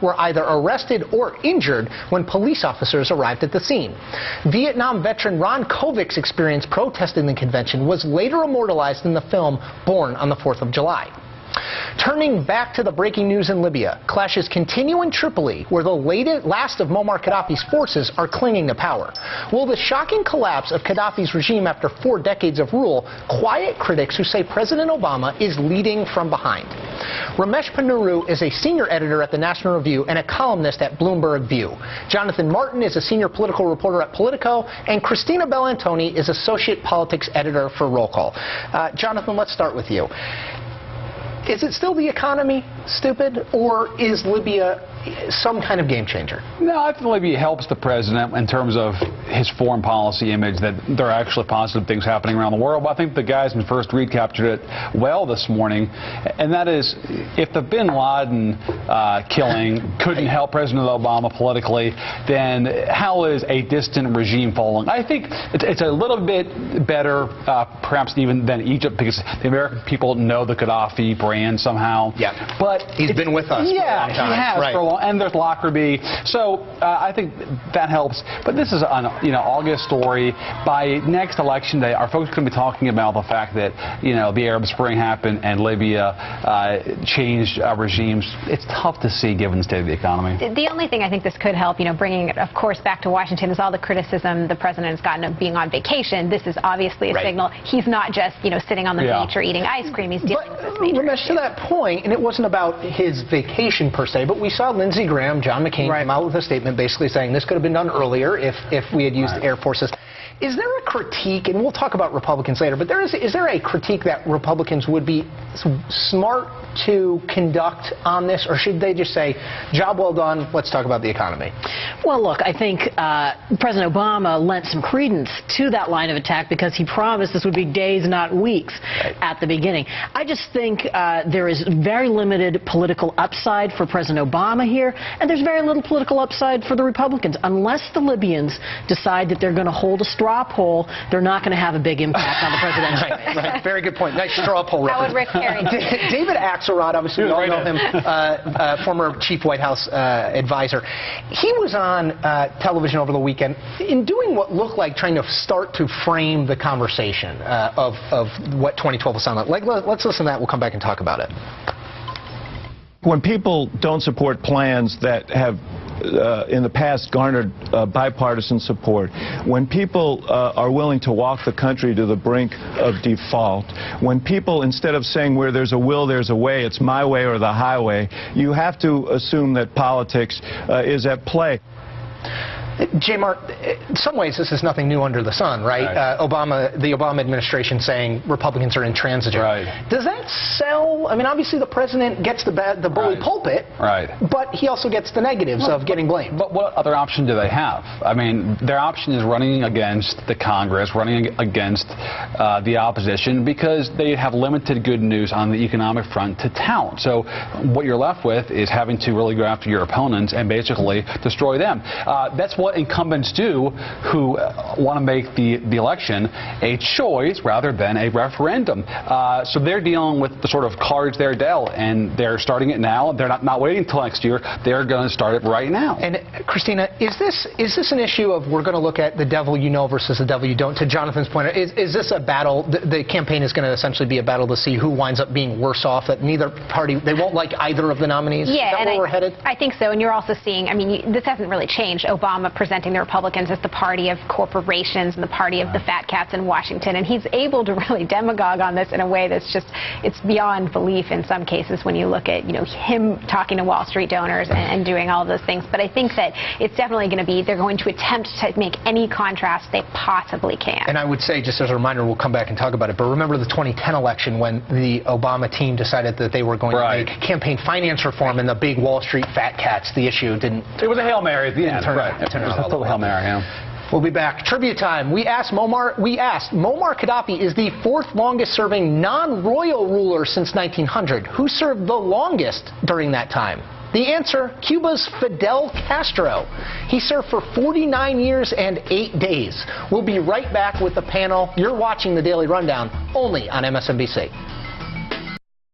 were either arrested or injured when police officers arrived at the scene. Vietnam veteran Ron Kovic's experience protesting the convention was later immortalized in the film Born on the 4th of July. Turning back to the breaking news in Libya, clashes continue in Tripoli, where the last of Muammar Gaddafi's forces are clinging to power. Will the shocking collapse of Gaddafi's regime after 4 decades of rule quiet critics who say President Obama is leading from behind? Ramesh Ponnuru is a senior editor at the National Review and a columnist at Bloomberg View. Jonathan Martin is a senior political reporter at Politico, and Christina Bellantoni is associate politics editor for Roll Call. Jonathan, let's start with you. Is it still the economy, stupid, or is Libya some kind of game changer? No, I think Libya helps the president in terms of his foreign policy image, that there are actually positive things happening around the world. But I think the guys in First Read captured it well this morning, and that is, if the bin Laden killing couldn't help President Obama politically, then how is a distant regime falling? I think it's a little bit better, perhaps even than Egypt, because the American people know the Gaddafi brand somehow. Yeah, but he's been with us. Yeah, for a long time. He has right. for a long. And there's Lockerbie, so I think that helps. But this is an August story. By next election day, our folks are going to be talking about the fact that the Arab Spring happened and Libya changed regimes. It's tough to see given the state of the economy. The only thing I think this could help, bringing it, of course, back to Washington, is all the criticism the president has gotten of being on vacation. This is obviously a signal. He's not just sitting on the beach or eating ice cream. He's dealing with this major issue. To that point, and it wasn't about his vacation per se, but we saw Lindsey Graham, John McCain come out with a statement basically saying this could have been done earlier if we had used the Air Forces. Is there a critique, and we'll talk about Republicans later, but is there a critique that Republicans would be smart to conduct on this, or should they just say, job well done, let's talk about the economy? Well, look, I think President Obama lent some credence to that line of attack because he promised this would be days, not weeks, at the beginning. I just think there is very limited political upside for President Obama here, and there's very little political upside for the Republicans. Unless the Libyans decide that they're going to hold a straw poll, they're not going to have a big impact on the presidential race. Right. Very good point. Nice straw poll How reference. would Rick Perry do? David Axelrod, obviously we all know him, former chief White House advisor. He was on television over the weekend in doing what looked like trying to start to frame the conversation of what 2012 will sound like. Let's listen to that. We'll come back and talk about it. When people don't support plans that have in the past garnered bipartisan support, when people are willing to walk the country to the brink of default, when people, instead of saying where there's a will, there's a way, it's my way or the highway, you have to assume that politics is at play. J. Mark, in some ways this is nothing new under the sun, right? The Obama administration saying Republicans are intransigent. Right. Does that sell? I mean, obviously the president gets the bully pulpit, but he also gets the negatives of getting blamed. But what other option do they have? I mean, their option is running against the Congress, running against the opposition, because they have limited good news on the economic front to tout. So what you're left with is having to really go after your opponents and basically destroy them. That's what incumbents do who want to make the election a choice rather than a referendum. So they're dealing with the sort of cards they're dealt, and they're starting it now. They're not waiting until next year. They're going to start it right now. And Christina, is this an issue of we're going to look at the devil you know versus the devil you don't? To Jonathan's point, is this a battle? The campaign is going to essentially be a battle to see who winds up being worse off. That neither party, they won't like either of the nominees. Yeah, is that where we're headed? I think so. And you're also seeing, I mean, this hasn't really changed. Obama presenting the Republicans as the party of corporations and the party of the fat cats in Washington, and he's able to really demagogue on this in a way that's just, it's beyond belief in some cases when you look at him talking to Wall Street donors and doing all of those things. But I think that it's definitely going to be, they're going to attempt to make any contrast they possibly can. And I would say, just as a reminder, we'll come back and talk about it, but remember the 2010 election when the Obama team decided that they were going to make campaign finance reform, and the big Wall Street fat cats, the issue didn't. It was a Hail Mary at the end. It turned out a Hail Mary, yeah. We'll be back. Trivia time. We asked Muammar Gaddafi is the 4th longest serving non-royal ruler since 1900. Who served the longest during that time? The answer, Cuba's Fidel Castro. He served for 49 years and 8 days. We'll be right back with the panel. You're watching the Daily Rundown only on MSNBC.